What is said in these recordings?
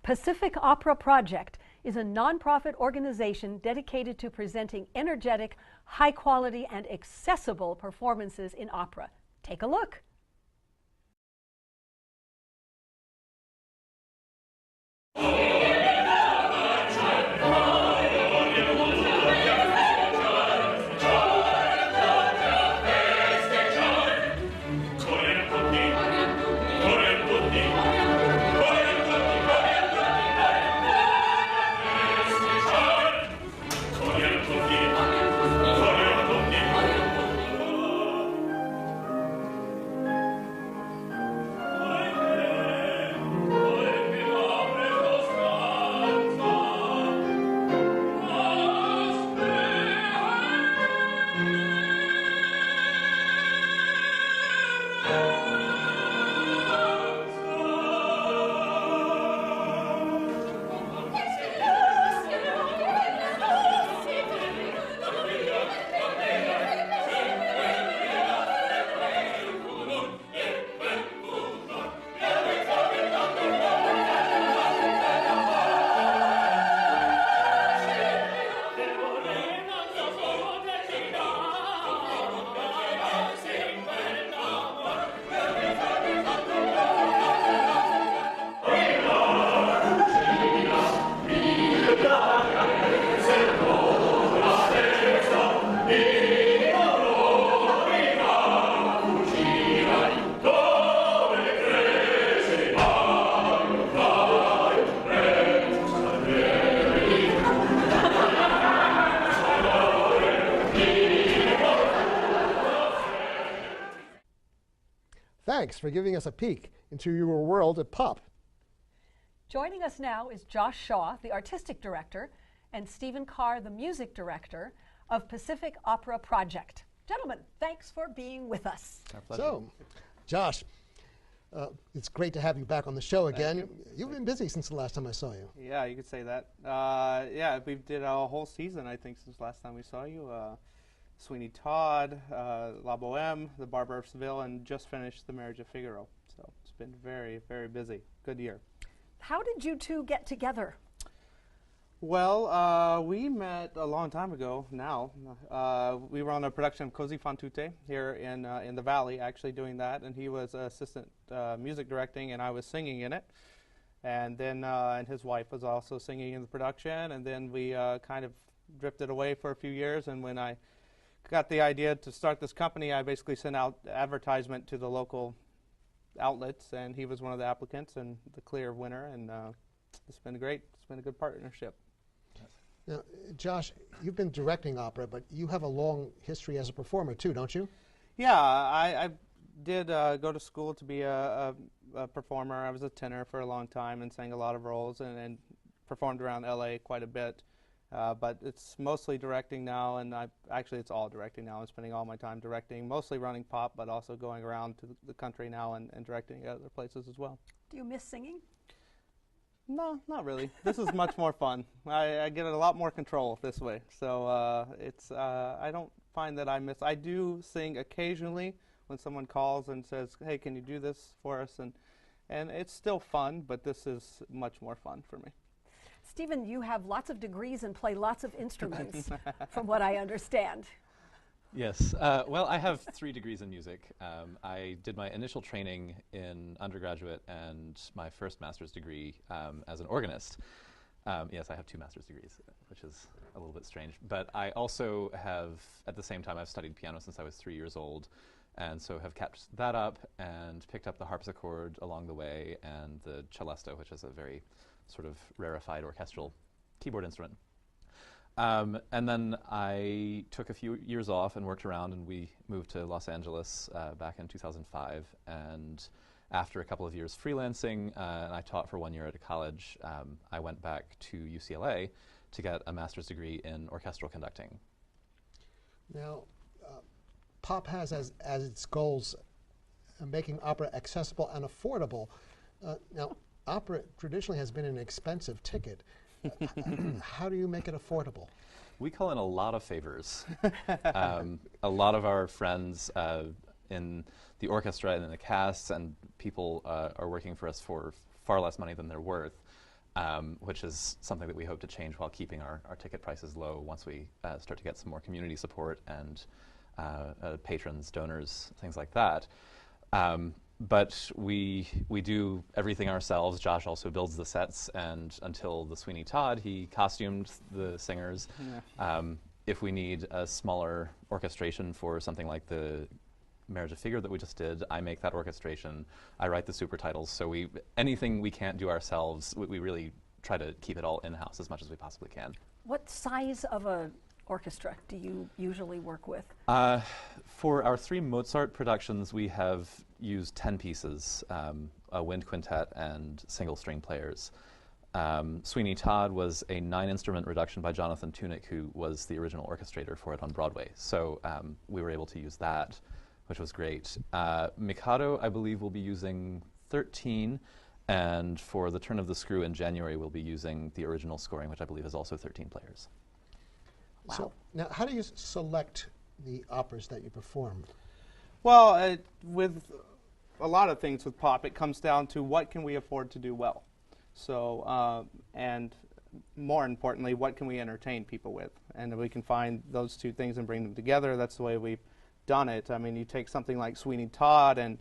Pacific Opera Project is a nonprofit organization dedicated to presenting energetic, high quality, and accessible performances in opera. Take a look. Thanks for giving us a peek into your world at Pop. Joining us now is Josh Shaw, the artistic director, and Stephen Carr, the music director of Pacific Opera Project. Gentlemen, thanks for being with us. Our pleasure. So, Josh, it's great to have you back on the show again. You've been busy since the last time I saw you. Yeah, you could say that. Yeah, we did a whole season, I think, since last time we saw you. Sweeney Todd, La Boheme, The Barber of Seville, and just finished The Marriage of Figaro. So it's been very, very busy. Good year. How did you two get together? Well, we met a long time ago now. We were on a production of Così fan tutte here in the Valley, actually doing that, and he was assistant music directing, and I was singing in it. And then and his wife was also singing in the production, and then we kind of drifted away for a few years, and when I got the idea to start this company, I basically sent out advertisement to the local outlets, and he was one of the applicants and the clear winner, and it's been great. It's been a good partnership. Now, Josh, you've been directing opera, but you have a long history as a performer too, don't you? Yeah, I did go to school to be a performer. I was a tenor for a long time and sang a lot of roles and performed around LA quite a bit. But it's mostly directing now, and actually it's all directing now. I'm spending all my time directing, mostly running Pop, but also going around to the country now and directing at other places as well. Do you miss singing? No, not really. This is much more fun. I get a lot more control this way. So I don't find that I miss. I do sing occasionally when someone calls and says, hey, can you do this for us? And it's still fun, but this is much more fun for me. Stephen, you have lots of degrees and play lots of instruments, from what I understand. Yes. Well, I have 3 degrees in music. I did my initial training in undergraduate and my first master's degree as an organist. Yes, I have 2 master's degrees, which is a little bit strange. But I also have, at the same time, I've studied piano since I was 3 years old, and so have kept that up and picked up the harpsichord along the way and the celesta, which is a very sort of rarefied orchestral keyboard instrument. And then I took a few years off and worked around, and we moved to Los Angeles back in 2005. And after a couple of years freelancing, and I taught for 1 year at a college, I went back to UCLA to get a master's degree in orchestral conducting. Now, Pop has as its goals making opera accessible and affordable. Now, opera traditionally has been an expensive ticket. How do you make it affordable? We call in a lot of favors. A lot of our friends in the orchestra and in the casts and people are working for us for far less money than they're worth. which is something that we hope to change while keeping our ticket prices low once we start to get some more community support and patrons, donors, things like that. But we do everything ourselves. Josh also builds the sets, and until the Sweeney Todd, he costumed the singers. Yeah. If we need a smaller orchestration for something like the Marriage of Figure that we just did, I make that orchestration. I write the super titles. So anything we can't do ourselves, we really try to keep it all in-house as much as we possibly can. What size of a orchestra do you usually work with? For our 3 Mozart productions, we have used 10 pieces, a wind quintet and single string players. Sweeney Todd was a 9-instrument reduction by Jonathan Tunick, who was the original orchestrator for it on Broadway. So we were able to use that, which was great. Mikado, I believe, will be using 13, and for The Turn of the Screw in January, we'll be using the original scoring, which I believe is also 13 players. Wow. So now, how do you select the operas that you perform? Well, with a lot of things with pop, it comes down to what can we afford to do well. So, and more importantly, what can we entertain people with? And if we can find those 2 things and bring them together, that's the way we've done it. I mean, you take something like Sweeney Todd, and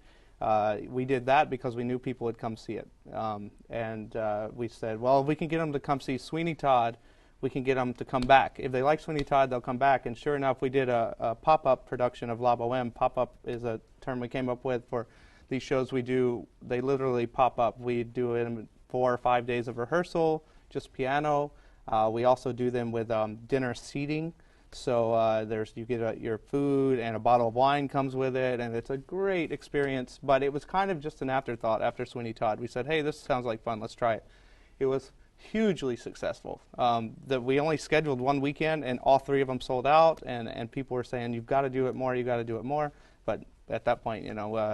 we did that because we knew people would come see it. And we said, well, if we can get them to come see Sweeney Todd, we can get them to come back. If they like Sweeney Todd, they'll come back. And sure enough, we did a pop-up production of La Boheme. Pop-up is a term we came up with for these shows we do. They literally pop up. We do it in 4 or 5 days of rehearsal, just piano. We also do them with dinner seating. So you get your food, and a bottle of wine comes with it, and it's a great experience. But it was kind of just an afterthought after Sweeney Todd. We said, hey, this sounds like fun. Let's try it. It was hugely successful. We only scheduled 1 weekend, and all 3 of them sold out, and people were saying, you've got to do it more, you've got to do it more. But at that point,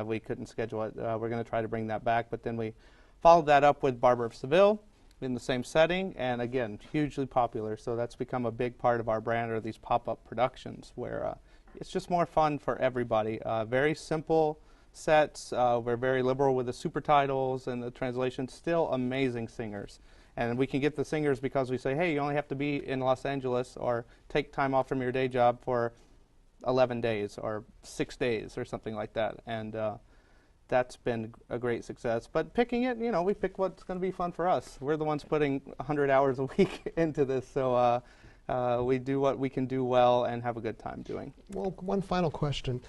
we couldn't schedule it. We're going to try to bring that back. But then we followed that up with Barber of Seville in the same setting, and again, hugely popular. So that's become a big part of our brand, are these pop-up productions where it's just more fun for everybody. Very simple sets. We're very liberal with the super titles and the translations. Still amazing singers. And we can get the singers because we say, hey, you only have to be in Los Angeles or take time off from your day job for 11 days or 6 days or something like that. And that's been a great success. But picking it, we pick what's going to be fun for us. We're the ones putting 100 hours a week into this, so we do what we can do well and have a good time doing. Well, one final question.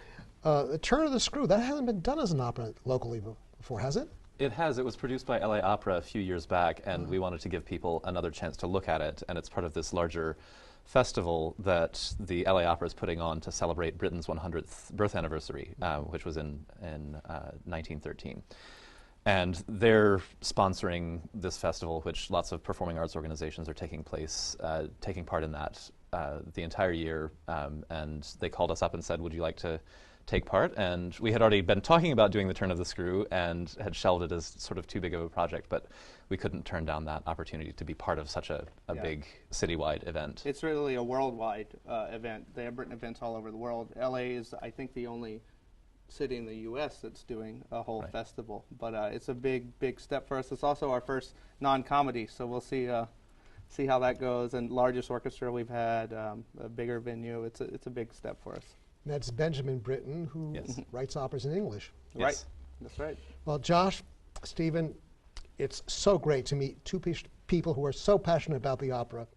The Turn of the Screw, that hasn't been done as an opera locally before, has it? It has. It was produced by LA Opera a few years back, and we wanted to give people another chance to look at it, and it's part of this larger festival that the LA Opera is putting on to celebrate Britain's 100th birth anniversary, which was in 1913. And they're sponsoring this festival, which lots of performing arts organizations are taking part in that the entire year. And they called us up and said, would you like to take part? And we had already been talking about doing the Turn of the Screw and had shelved it as sort of too big of a project, but we couldn't turn down that opportunity to be part of such a big citywide event. It's really a worldwide event. They have Britain events all over the world. LA is, I think, the only city in the U.S. that's doing a whole festival. But it's a big, big step for us. It's also our first non-comedy, so we'll see how that goes. And largest orchestra we've had, a bigger venue. It's a big step for us. That's Benjamin Britten, who writes operas in English. Yes. Right. That's right. Well, Josh, Stephen, it's so great to meet 2 people who are so passionate about the opera.